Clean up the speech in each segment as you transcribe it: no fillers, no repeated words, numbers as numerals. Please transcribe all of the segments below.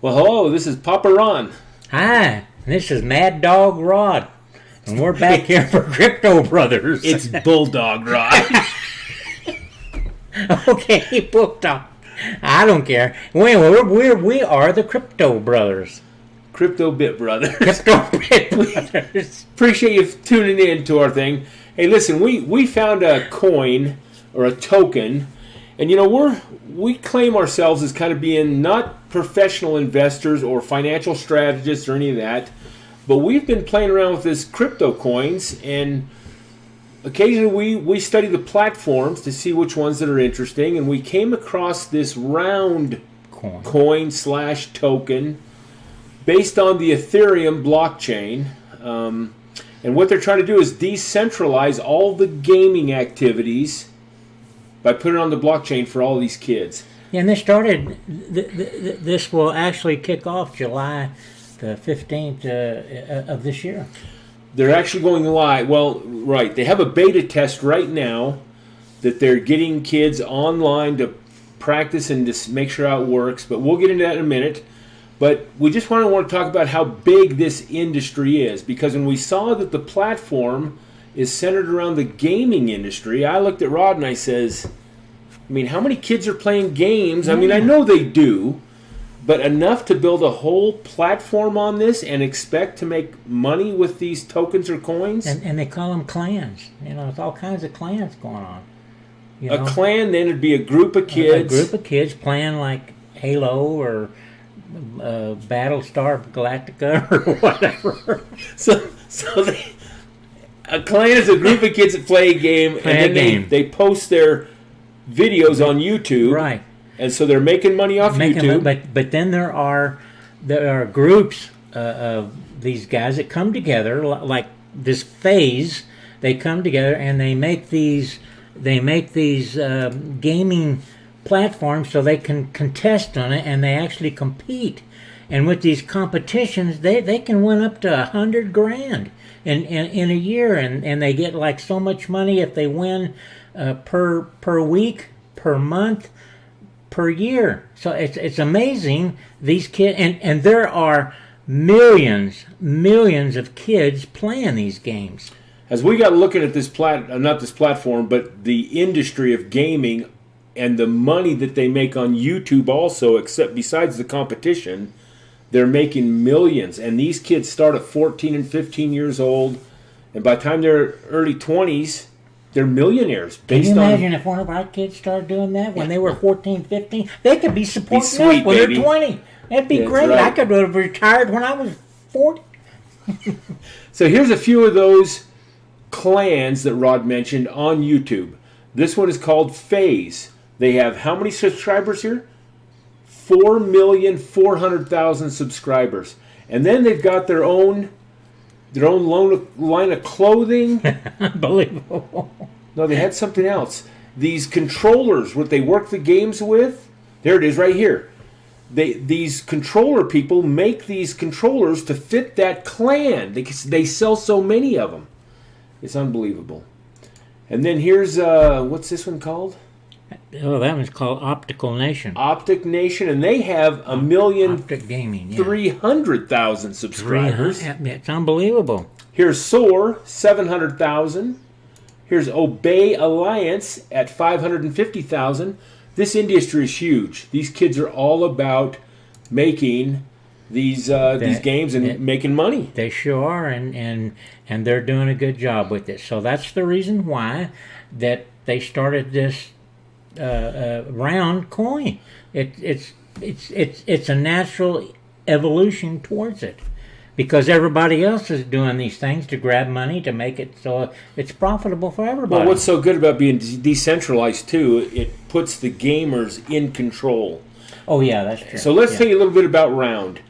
Well, hello, this is Papa Ron. Hi, this is Mad Dog Rod, and we're back here for Crypto Brothers. It's Bulldog Rod. Okay, Bulldog. I don't care. We are the Crypto Brothers. Crypto Bit Brothers. Crypto Bit Brothers. Appreciate you tuning in to our thing. Hey, listen, we found a coin or a token, and we claim ourselves as kind of being not professional investors or financial strategists or any of that, but we've been playing around with this crypto coins, and occasionally we study the platforms to see which ones that are interesting, and we came across this round coin / token based on the Ethereum blockchain. And what they're trying to do is decentralize all the gaming activities by putting it on the blockchain for all these kids. Yeah, and this will actually kick off July the 15th of this year. They're actually going live. Well, right. They have a beta test right now that they're getting kids online to practice and just make sure how it works. But we'll get into that in a minute. But we just want to talk about how big this industry is. Because when we saw that the platform is centered around the gaming industry, I looked at Rod and I says, how many kids are playing games? I know they do. But enough to build a whole platform on this and expect to make money with these tokens or coins? And they call them clans. There's all kinds of clans going on. A clan, then, would be a group of kids. A group of kids playing like Halo or Battlestar Galactica or whatever. A clan is a group of kids that play a game, and then they post their videos on YouTube. Right. And so they're making money off YouTube. But then there are groups of these guys that come together, like this phase. They come together and they make these gaming platforms so they can contest on it, and they actually compete. And with these competitions, they can win up to $100,000 in a year, and they get like so much money if they win per week, per month, per year. So it's amazing, these kids, and there are millions of kids playing these games. As we got looking at this not this platform, but the industry of gaming and the money that they make on YouTube also, except besides the competition, they're making millions. And these kids start at 14 and 15 years old, and by the time they're early 20s, they're millionaires. Can you imagine if one of our kids started doing that when they were 14, 15? They could be supporting us when they're 20. That'd be great. Right. I could have retired when I was 40. So here's a few of those clans that Rod mentioned on YouTube. This one is called FaZe. They have how many subscribers here? 4,400,000 subscribers. And then they've got their own line of clothing. Unbelievable. No, they had something else. These controllers, what they work the games with, there it is right here. These controller people make these controllers to fit that clan. They sell so many of them. It's unbelievable. And then here's, what's this one called? Oh, that one's called Optical Nation. Optic Nation, and they have 1,300,000 subscribers. It's unbelievable. Here's Soar, 700,000. Here's Obey Alliance at 550,000. This industry is huge. These kids are all about making these games and making money. They sure are, and they're doing a good job with it. So that's the reason why that they started this round coin. It's a natural evolution towards it, because everybody else is doing these things to grab money to make it so it's profitable for everybody. Well, what's so good about being decentralized too? It puts the gamers in control. Oh yeah, that's true. So let's tell you a little bit about Round.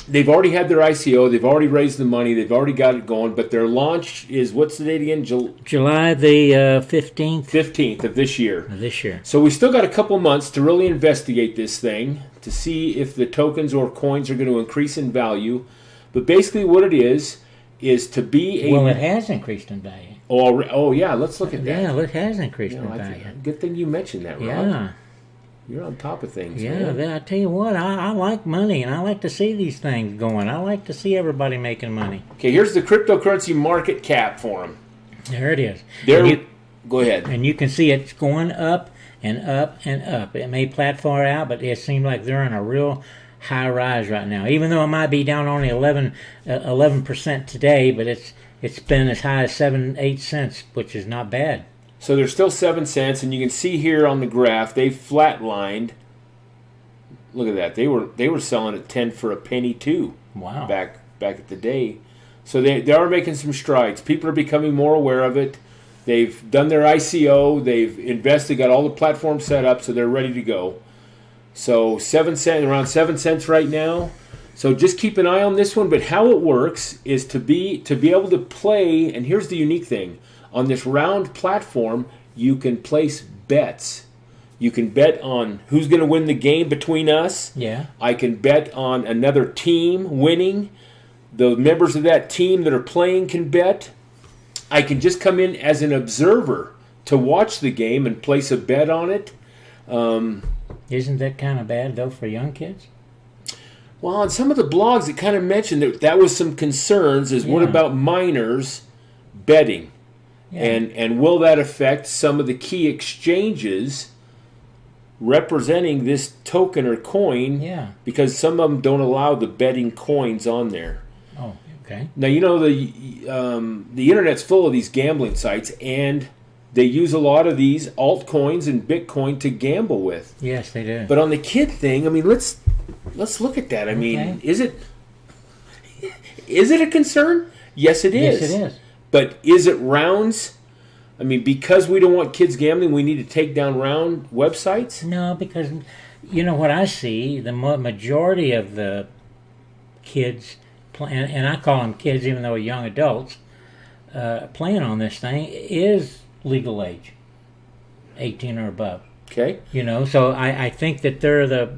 They've already had their ICO. They've already raised the money. They've already got it going. But their launch is, what's the date again? July the 15th. 15th of this year. So we still got a couple months to really investigate this thing to see if the tokens or coins are going to increase in value. But basically what it is to be a... Well, it has increased in value. Oh yeah, let's look at that. Yeah, it has increased in value. Good thing you mentioned that, Rob. Yeah. You're on top of things. Yeah, man. I tell you what, I like money, and I like to see these things going. I like to see everybody making money. Okay, here's the cryptocurrency market cap for them. There it is. There. Go ahead. And you can see it's going up and up and up. It may platform out, but it seems like they're on a real high rise right now. Even though it might be down only 11% today, but it's been as high as 7-8 cents, which is not bad. So there's still 7 cents, and you can see here on the graph they flatlined. Look at that. They were selling at 10 for a penny too. Wow. Back at the day. So they are making some strides. People are becoming more aware of it. They've done their ICO. They've invested, got all the platforms set up, so they're ready to go. So 7 cents, around 7 cents right now. So just keep an eye on this one. But how it works is to be able to play. And here's the unique thing: on this round platform, you can place bets. You can bet on who's going to win the game between us. Yeah. I can bet on another team winning. The members of that team that are playing can bet. I can just come in as an observer to watch the game and place a bet on it. Isn't that kind of bad, though, for young kids? Well, on some of the blogs, it kind of mentioned that was some concerns, is what about minors betting? Yeah. And will that affect some of the key exchanges representing this token or coin? Yeah. Because some of them don't allow the betting coins on there. Oh, okay. Now, you know, the internet's full of these gambling sites, and they use a lot of these altcoins and Bitcoin to gamble with. Yes, they do. But on the kid thing, I mean, let's look at that. I mean, Okay. is it a concern? Yes, it is. Yes, it is. But is it rounds? I mean, because we don't want kids gambling, we need to take down round websites? No, because you know what I see, the majority of the kids, and I call them kids even though they're young adults, playing on this thing is legal age, 18 or above. Okay. You know, so I think that they're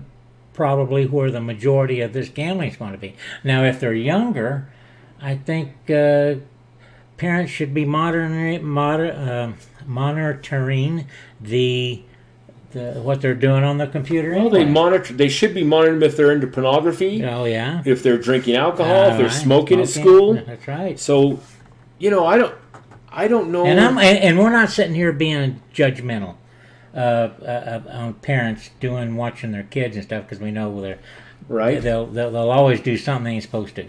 probably where the majority of this gambling is going to be. Now, if they're younger, I think parents should be monitoring the what they're doing on the computer. Well, anyway. they should be monitoring if they're into pornography. Oh yeah. If they're drinking alcohol, if they're Right. smoking at school. That's right. So, you know, I don't know. And we're not sitting here being judgmental on parents watching their kids and stuff, because we know they'll always do something they ain't supposed to.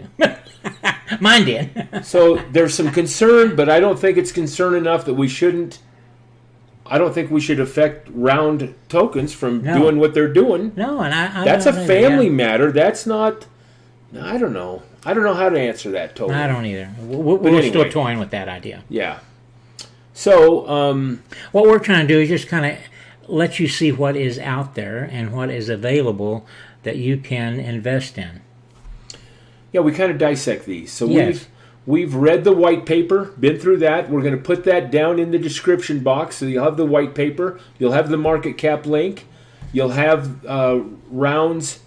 Mine did. So there's some concern, but I don't think it's concern enough that we shouldn't. I don't think we should affect round tokens from doing what they're doing. No, and that's a family matter. That's not. I don't know. I don't know how to answer that totally. I don't either. We're still toying with that idea. Yeah. So what we're trying to do is just kind of let you see what is out there and what is available that you can invest in. Yeah, we kind of dissect these. So Yes. we've read the white paper, been through that. We're going to put that down in the description box, so you'll have the white paper. You'll have the market cap link. You'll have Round's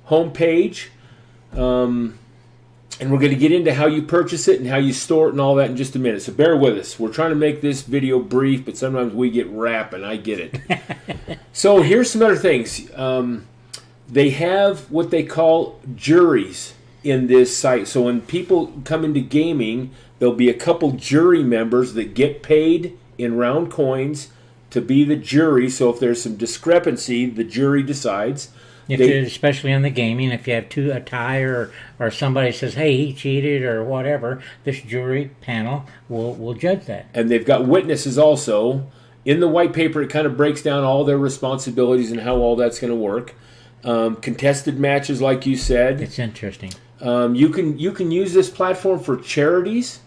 homepage. And we're going to get into how you purchase it and how you store it and all that in just a minute. So bear with us. We're trying to make this video brief, but sometimes we get rapping. I get it. So here's some other things. They have what they call juries in this site. So when people come into gaming, there'll be a couple jury members that get paid in round coins to be the jury. So if there's some discrepancy, the jury decides. Especially in the gaming, if you have a tie or somebody says, hey, he cheated or whatever, this jury panel will judge that. And they've got witnesses also. In the white paper, it kind of breaks down all their responsibilities and how all that's going to work. Contested matches, like you said. It's interesting. You can use this platform for charities.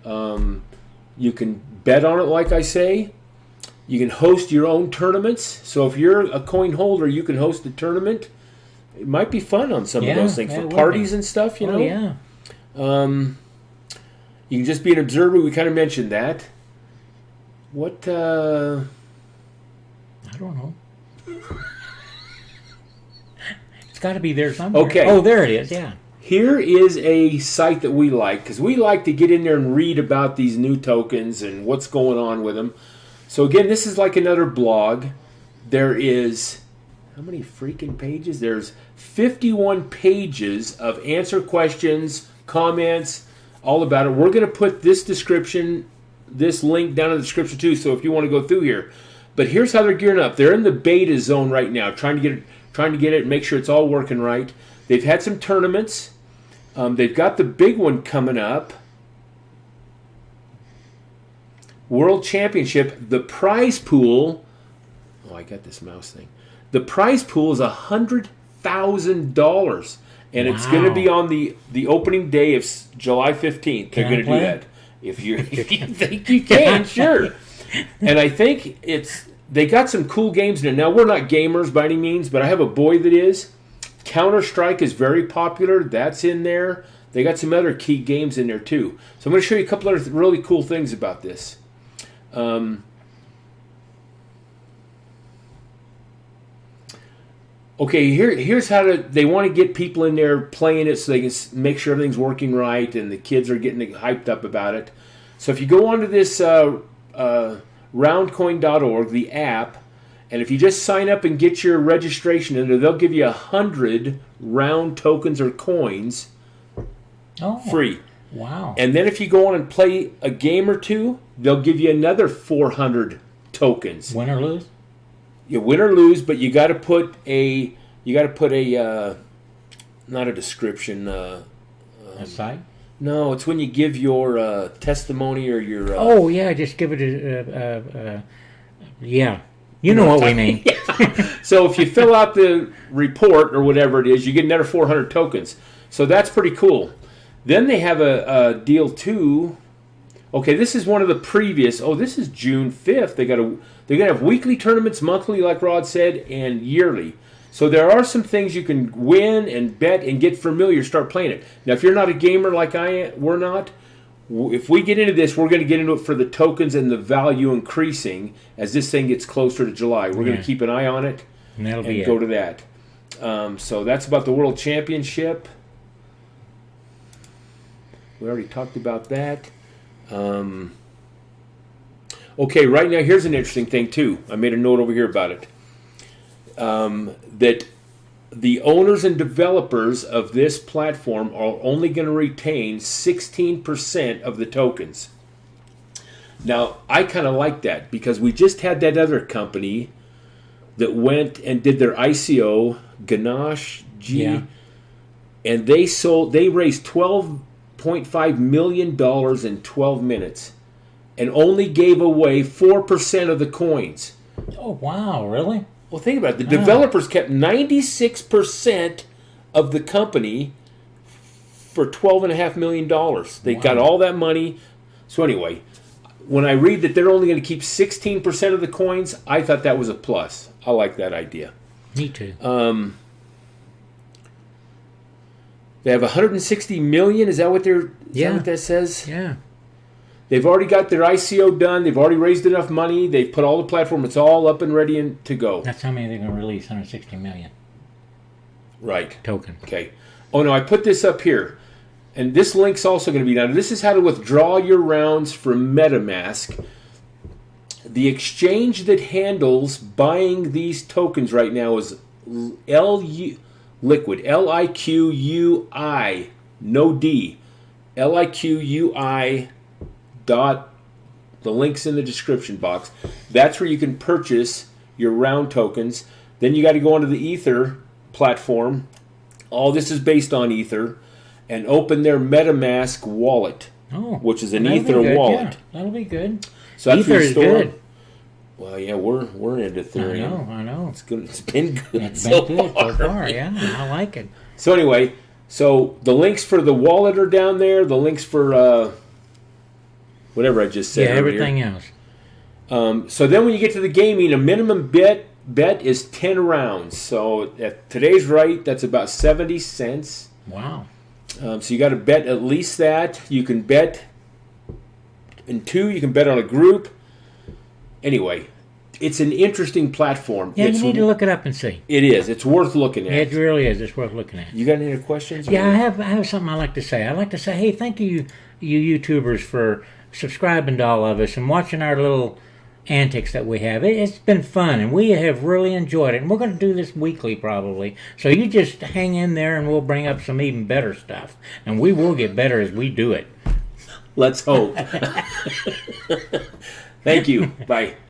You can bet on it, like I say. You can host your own tournaments. So if you're a coin holder, you can host a tournament. It might be fun on some of those things for parties and stuff, you know. Yeah. You can just be an observer. We kind of mentioned that. What? I don't know. It's got to be there somewhere. Okay. Oh, there it is. Yeah. Here is a site that we like, because we like to get in there and read about these new tokens and what's going on with them. So again, this is like another blog. there is, how many freaking pages? There's 51 pages of answer questions, comments, all about it. We're going to put this link down in the description too, so if you want to go through here. But here's how they're gearing up. They're in the beta zone right now, trying to get it and make sure it's all working right. They've had some tournaments. They've got the big one coming up. World Championship. The prize pool. Oh, I got this mouse thing. The prize pool is $100,000, and it's going to be on the opening day of July 15th. They're going to do that. If you think you can, sure. And I think they got some cool games in it. Now, we're not gamers by any means, but I have a boy that is. Counter-Strike is very popular. That's in there. They got some other key games in there, too. So I'm going to show you a couple other really cool things about this. Okay, here's how they want to get people in there playing it so they can make sure everything's working right and the kids are getting hyped up about it. So if you go onto this roundcoin.org, the app, and if you just sign up and get your registration in there, they'll give you 100 round tokens or coins free. Wow. And then if you go on and play a game or two, they'll give you another 400 tokens. Win or lose? You win or lose, but you got to put a not a description. A site? No, it's when you give your testimony or your. Just give it yeah. You know what we mean. So if you fill out the report or whatever it is, you get another 400 tokens. So that's pretty cool. Then they have a deal too. Okay, this is one of the previous. Oh, this is June 5th. They're gonna have weekly tournaments, monthly, like Rod said, and yearly. So there are some things you can win and bet and get familiar, start playing it. Now, if you're not a gamer like we're not. If we get into this, we're going to get into it for the tokens and the value increasing as this thing gets closer to July. We're going to keep an eye on it and go to that. So that's about the World Championship. We already talked about that. Okay, right now, here's an interesting thing, too. I made a note over here about it. That the owners and developers of this platform are only going to retain 16% of the tokens. Now, I kind of like that because we just had that other company that went and did their ICO, Ganache G, and they raised $12.5 million in 12 minutes and only gave away 4% of the coins. Oh, wow, really? Well, think about it. The developers kept 96% of the company for $12.5 million. They got all that money. So anyway, when I read that they're only going to keep 16% of the coins, I thought that was a plus. I like that idea. Me too. They have 160 million. Is that what that says? Yeah. They've already got their ICO done. They've already raised enough money. They've put all the platform. It's all up and ready to go. That's how many they're going to release, 160 million. Right. Token. Okay. Oh, no, I put this up here. And this link's also going to be down. This is how to withdraw your rounds from MetaMask. The exchange that handles buying these tokens right now is Liquid. Liqui, no D. Liqui. The link's in the description box. That's where you can purchase your round tokens. Then you got to go onto the Ether platform. All this is based on Ether, and open their MetaMask wallet, which is an Ether wallet. Yeah, that'll be good. So Ether is good. Well, yeah, we're into Ethereum. I know. It's good. It's been good. It's been good so far. Yeah, I like it. So anyway, the links for the wallet are down there. The links for whatever I just said. Yeah, everything else. So then when you get to the gaming, a minimum bet is 10 rounds. So at today's rate, that's about 70 cents. Wow. So you got to bet at least that. You can bet in two. You can bet on a group. Anyway, it's an interesting platform. Yeah, you need to look it up and see. It is. It's worth looking at. It really is. It's worth looking at. You got any other questions? Yeah, I have something I like to say. I like to say, hey, thank you YouTubers for subscribing to all of us and watching our little antics that we have. It's been fun, and we have really enjoyed it. And we're going to do this weekly probably. So you just hang in there, and we'll bring up some even better stuff. And we will get better as we do it. Let's hope. Thank you. Bye.